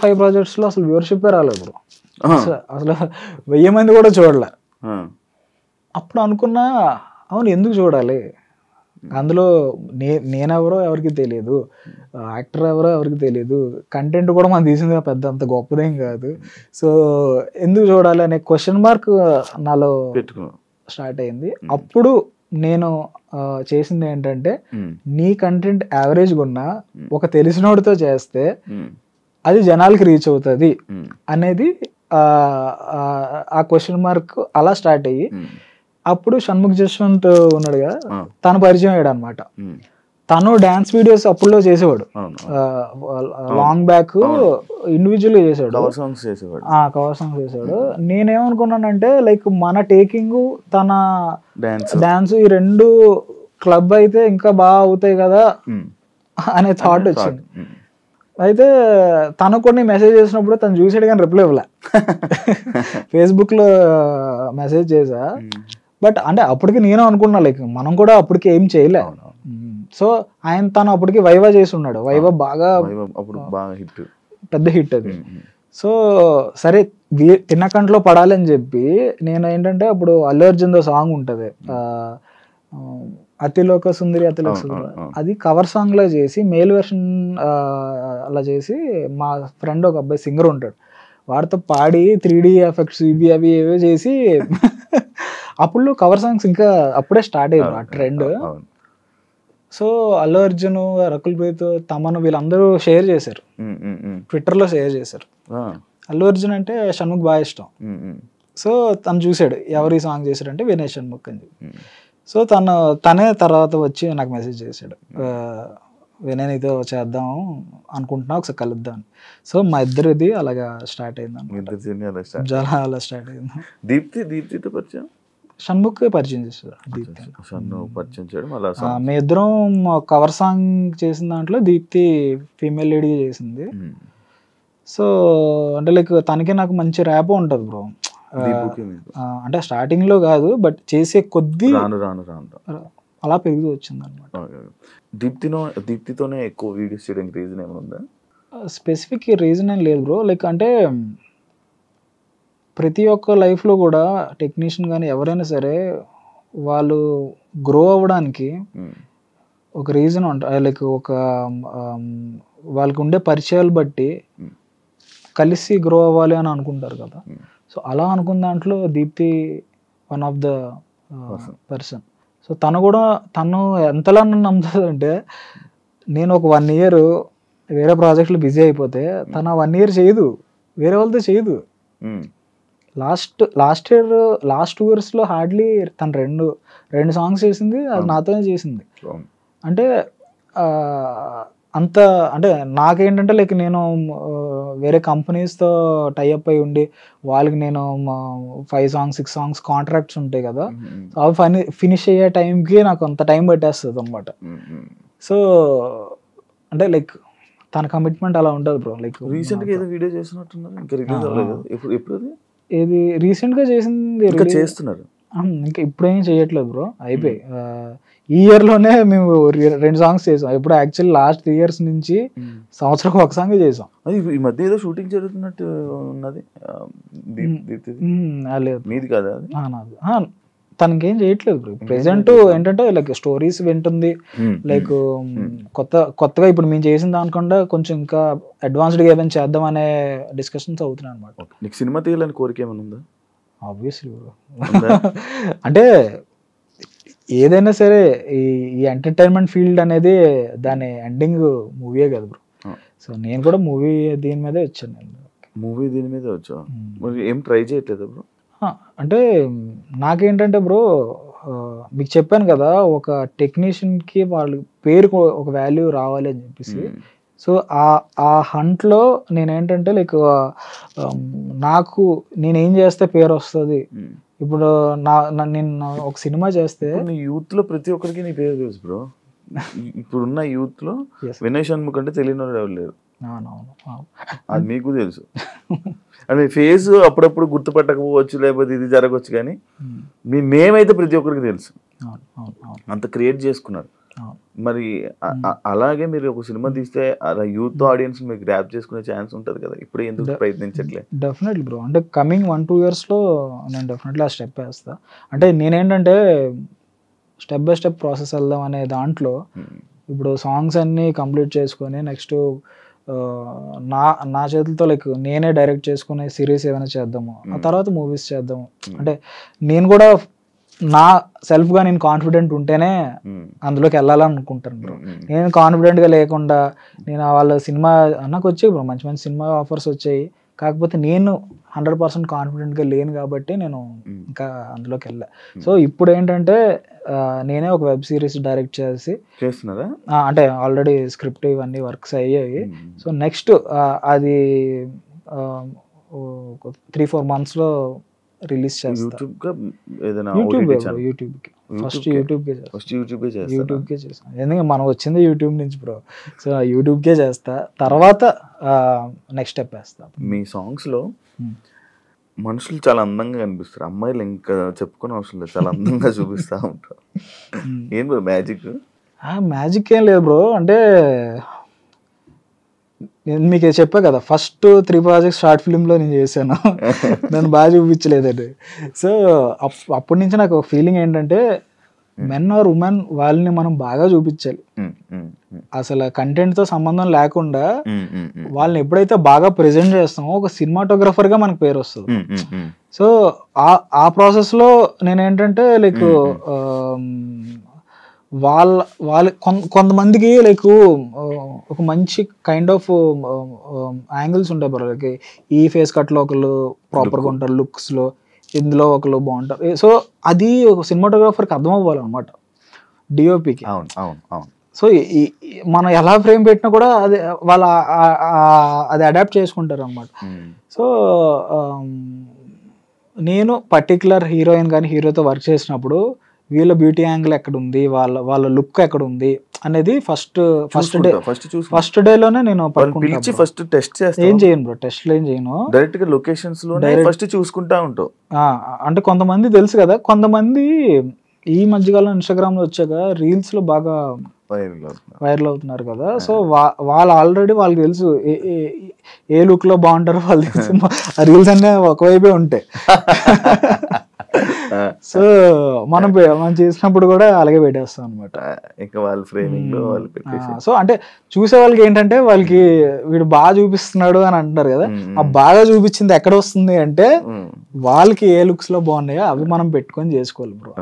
5 ప్రాజెక్ట్స్లో అసలు వ్యూవర్షిప్పే రాలేదు బ్రో. అసలు 1000 మంది కూడా చూడలే. అప్పుడు అనుకున్నా అవును ఎందుకు చూడాలి, అందులో నేనెవరో ఎవరికి తెలియదు, యాక్టర్ ఎవరో ఎవరికి తెలియదు, కంటెంట్ కూడా మనం తీసింది పెద్ద అంత గొప్పదేం కాదు, సో ఎందుకు చూడాలి అనే క్వశ్చన్ మార్క్ నాలో స్టార్ట్ అయింది. అప్పుడు నేను చేసింది ఏంటంటే నీ కంటెంట్ యావరేజ్గా ఉన్నా ఒక తెలిసినోడితో చేస్తే అది జనాలకి రీచ్ అవుతుంది అనేది ఆ క్వశ్చన్ మార్క్ అలా స్టార్ట్ అయ్యి అప్పుడు షణ్ముఖ్ జశ్వంత్ ఉన్నాడు కదా, తను పరిచయం అయ్యాడు అనమాట. తను డాన్స్ వీడియోస్ అప్పుడులో చేసేవాడు, లాంగ్ బ్యాక్ ఇండివిజువల్ గా చేసేవాడు, కవర్ సాంగ్స్ చేసేవాడు. నేనేమనుకున్నానంటే లైక్ మన టేకింగ్ తన డాన్స్ ఈ రెండు క్లబ్ అయితే ఇంకా బాగా అవుతాయి కదా అనే థాట్ వచ్చింది. అయితే తను కొన్ని మెసేజ్ చేసినప్పుడు తను చూసాడు కానీ రిప్లై ఇవ్వలే. ఫేస్బుక్ లో మెసేజ్ చేసా, బట్ అంటే అప్పటికి నేను అనుకున్నా లైక్ మనం కూడా అప్పటికి ఏం చేయలే. సో తను అప్పటికి వైవా చేసి ఉన్నాడు, వైవా బాగా పెద్ద హిట్ అది. సో సరే తిన్నకంట్లో పడాలని చెప్పి నేను ఏంటంటే అప్పుడు అల్లు అర్జున్ దో సాంగ్ ఉంటుంది అతిలోక సుందరి అతిలోక సుందరి, అది కవర్ సాంగ్ లా చేసి మేల్ వెర్షన్ అలా చేసి మా ఫ్రెండ్ ఒక అబ్బాయి సింగర్ ఉంటాడు వాడితో పాడి 3D ఎఫెక్ట్స్ ఇవి అవి ఏవో చేసి అప్పుడు కవర్ సాంగ్స్ ఇంకా అప్పుడే స్టార్ట్ అయ్యారు ఆ ట్రెండ్. సో అల్లు అర్జున్, రకుల్ ప్రీత్, తమన్ వీళ్ళందరూ షేర్ చేశారు, ట్విట్టర్లో షేర్ చేశారు. అల్లు అర్జున్ అంటే షణ్ముఖ్ బాగా ఇష్టం. సో తను చూసాడు ఎవరు ఈ సాంగ్ చేశాడంటే వినయ్ షణ్ముఖ్ అని చెప్పి. సో తనే తర్వాత వచ్చి నాకు మెసేజ్ చేశాడు, వినయ్ నీతో చేద్దాం అనుకుంటున్నా ఒకసారి కలుద్దాం. సో మా ఇద్దరిది అలాగా స్టార్ట్ అయింది, అలా స్టార్ట్ అయింది. దీప్తితో పరిచయం షణ్ముఖ్ పరిచయం చేశాడు. మీ ఇద్దరం కవర్ సాంగ్ చేసిన దాంట్లో దీప్తి ఫీమేల్ లీడ్గా చేసింది. సో అంటే లైక్ తనకి నాకు మంచి ర్యాప్ ఉంటుంది బ్రో. అంటే స్టార్టింగ్ లో కాదు బట్ చేసే కొద్దీ అలా పెరుగుతూ వచ్చింది అనమాట. దీప్తితోనే ఎక్కువ వీడియోస్ చేయడానికి రీజన్ ఏమైనా స్పెసిఫిక్ రీజన్ ఏం లేదు బ్రో. లైక్ అంటే ప్రతి ఒక్క లైఫ్లో కూడా టెక్నీషియన్ కానీ ఎవరైనా సరే వాళ్ళు గ్రో అవ్వడానికి ఒక రీజన్ ఉంటుంది. లైక్ ఒక వాళ్ళకి ఉండే పరిచయాలు బట్టి కలిసి గ్రో అవ్వాలి అని అనుకుంటారు కదా. సో అలా అనుకున్న దాంట్లో Deepti one of the person. So తను ఎంతలా నన్ను నమ్ముతుందంటే నేను ఒక 1 year వేరే ప్రాజెక్ట్లో బిజీ అయిపోతే తను 1 year చేయదు, వేరే వాళ్ళతో చేయదు. లాస్ట్ 2 yearsలో హార్డ్లీ తను రెండు సాంగ్స్ చేసింది, అది నాతోనే చేసింది. అంటే అంత అంటే నాకేంటంటే లైక్ నేను వేరే కంపెనీస్తో టైఅప్ అయి ఉండి వాళ్ళకి నేను 5 songs 6 songs కాంట్రాక్ట్స్ ఉంటాయి కదా, అవి ఫినిష్ అయ్యే టైంకి నాకు అంత టైం పట్టేస్తుంది అనమాట. సో అంటే లైక్ తన కమిట్మెంట్ అలా ఉంటుంది బ్రో. లైక్ రీసెంట్గా ఏదో వీడియో చేస్తున్నారు, ఏది రీసెంట్గా చేసింది చేస్తున్నారు ఇంకా ఇప్పుడేం చేయట్లేదు బ్రో, అయిపోయి. ఈ ఇయర్లోనే మేము 2 songs చేసాం. ఇప్పుడు యాక్చువల్లీ లాస్ట్ 3 years నుంచి సంవత్సరం ఒక సాంగ్ చేసాం. ఈ మధ్య ఏదో షూటింగ్ జరుగుతున్నట్టు ఉన్నది, లేదు మీది కదా తనకేం చేయట్లేదు బ్రో. ప్రెసెంట్ ఏంటంటే లైక్ స్టోరీస్ వింటుంది, లైక్ కొత్తగా ఇప్పుడు మేము చేసిన దానికన్నా కొంచెం ఇంకా అడ్వాన్స్డ్గా ఏమైనా చేద్దాం అనే డిస్కషన్స్ అవుతున్నాయి అనమాట. నీకు సినిమా తీయాలని కోరిక ఏమైనా ఉందా? Obviously bro. అంటే ఏదైనా సరే ఈ ఎంటర్టైన్మెంట్ ఫీల్డ్ అనేది దాని ఎండింగ్ మూవీయే కదా బ్రో. సో నేను కూడా మూవీ దీని మీదే వచ్చాను. దీని మీద వచ్చా, ఏం ట్రై చేయట్లేదు బ్రో? అంటే నాకేంటంటే బ్రో మీకు చెప్పాను కదా, ఒక టెక్నీషియన్కి వాళ్ళ పేరు ఒక వాల్యూ రావాలి అని చెప్పేసి. సో ఆ హంట్లో నేనేంటంటే లైక్ నాకు నేనేం చేస్తే పేరు వస్తుంది. ఇప్పుడు నేను ఒక సినిమా చేస్తే యూత్లో ప్రతి ఒక్కరికి నీ పేరు తెలుసు బ్రో. ఇప్పుడున్న యూత్లో వినయ్ షణ్ముఖ్ అంటే తెలియని వాళ్ళు ఎవరు లేరు, అది మీకు తెలుసు. అంటే ఫేస్ అప్పుడప్పుడు గుర్తుపట్టకపోవచ్చు, లేకపోతే ఇది జరగవచ్చు, కానీ మీ నేమ్ అయితే ప్రతి ఒక్కరికి తెలుసు. అంత క్రియేట్ చేసుకున్నారు. మరి అలాగే మీరు ఒక సినిమా తీస్తే అలా యూత్ ఆడియన్స్ మీరు గ్రాప్ చేసుకునే ఛాన్స్ ఉంటుంది కదా, ఇప్పుడు ఎందుకు ప్రయత్నించట్లే? డెఫినెట్లీ బ్రో, అంటే కమింగ్ 1-2 yearsలో నేను డెఫినెట్లీ ఆ స్టెప్ వేస్తా. అంటే నేనేంటంటే స్టెప్ బై స్టెప్ ప్రాసెస్ వెళ్దాం అనే దాంట్లో ఇప్పుడు సాంగ్స్ అన్నీ కంప్లీట్ చేసుకొని నెక్స్ట్ నా చేతులతో లైక్ నేనే డైరెక్ట్ చేసుకునే సిరీస్ ఏమైనా చేద్దాము, ఆ తర్వాత మూవీస్ చేద్దాము. అంటే నేను కూడా నా సెల్ఫ్గా నేను కాన్ఫిడెంట్ ఉంటేనే అందులోకి వెళ్ళాలనుకుంటాను బ్రో. నేను కాన్ఫిడెంట్గా లేకుండా నేను వాళ్ళ సినిమా నాకు వచ్చాయి బ్రో, మంచి మంచి సినిమా ఆఫర్స్ వచ్చాయి, కాకపోతే నేను 100% కాన్ఫిడెంట్గా లేను కాబట్టి నేను ఇంకా అందులోకి వెళ్ళా. సో ఇప్పుడు ఏంటంటే నేనే ఒక వెబ్ సిరీస్ డైరెక్ట్ చేస్తున్నారా, అంటే ఆల్రెడీ స్క్రిప్ట్ ఇవన్నీ వర్క్స్ అయ్యాయి. సో నెక్స్ట్ అది 3-4 monthsలో రిలీజ్ చేస్తాను. యూట్యూబ్కి ఫస్ట్ యూట్యూబ్కే చేస్తాను, ఎందుకంటే మనం వచ్చింది యూట్యూబ్ నుంచి బ్రో. సో యూట్యూబ్కే చేస్తా, తర్వాత నెక్స్ట్ స్టెప్ వేస్తా. మీ సాంగ్స్లో మనుషులు చాలా అందంగా కనిపిస్తారు, అమ్మాయిలు ఇంకా చెప్పుకునే అవసరం లేదు, చాలా అందంగా చూపిస్తూ ఉంటారు. ఏం బ్రో మ్యాజిక్? మ్యాజిక్ ఏం లేదు బ్రో, అంటే నేను మీకు చెప్పా కదా ఫస్ట్ 3 projects షార్ట్ ఫిల్మ్లో నేను చేశాను, నన్ను బాగా చూపించలేదండి. సో అప్పటి నుంచి నాకు ఫీలింగ్ ఏంటంటే మెన్ ఆర్ ఉమెన్ వాళ్ళని మనం బాగా చూపించాలి, అసలు కంటెంట్తో సంబంధం లేకుండా వాళ్ళని ఎప్పుడైతే బాగా ప్రెజెంట్ చేస్తామో ఒక సినిమాటోగ్రఫర్గా మనకు పేరు వస్తుంది. సో ఆ ప్రాసెస్లో నేనేంటంటే లైక్ వాళ్ళ కొంతమందికి లైక్ ఒక మంచి కైండ్ ఆఫ్ యాంగిల్స్ ఉంటాయి బ్రో, లైక్ ఈ ఫేస్ కట్లో ఒకళ్ళు ప్రాపర్గా ఉంటారు లుక్స్లో, ఇందులో ఒకళ్ళు బాగుంటారు. సో అది ఒక సినిమాటోగ్రాఫర్కి అర్థం అవ్వాలన్నమాట, డిఓపికి. సో మనం ఎలా ఫ్రేమ్ పెట్టినా కూడా అది వాళ్ళ అది అడాప్ట్ చేసుకుంటారు అన్నమాట. సో నేను పర్టికులర్ హీరోయిన్ కానీ హీరోతో వర్క్ చేసినప్పుడు వీళ్ళ బ్యూటీ యాంగిల్ ఎక్కడ ఉంది, వాళ్ళ లుక్ ఎక్కడ ఉంది అనేది ఫస్ట్ డేలోనే నేను ఫస్ట్ టెస్ట్ చేస్తాను. ఏం చేయను బ్రో, టెస్ట్లు ఏం చేయను, డైరెక్ట్ గా లొకేషన్స్ లో ఫస్ట్ చూసుకుంటా ఉంటావు. అంటే కొంతమంది తెలుసు కదా, కొంతమంది ఈ మధ్యకాలం ఇన్స్టాగ్రామ్ లో వచ్చాక రీల్స్ లో బాగా వైరల్ అవుతున్నారు కదా. సో వాళ్ళు ఆల్రెడీ వాళ్ళకి తెలుసు ఏ లుక్ లో బాగుంటారో వాళ్ళు తెలుసు, ఆ రీల్స్ అన్నీ ఒకవైపే ఉంటాయి. సో మనం చేసినప్పుడు కూడా అలాగే పెట్టేస్తాం అనమాట. సో అంటే చూసే వాళ్ళకి ఏంటంటే వాళ్ళకి వీడు బాగా చూపిస్తున్నాడు అని అంటున్నారు కదా, ఆ బాగా చూపించింది ఎక్కడ వస్తుంది అంటే వాళ్ళకి ఏ లుక్స్ లో బాగున్నాయో అవి మనం పెట్టుకొని చేసుకోవాలి బ్రో.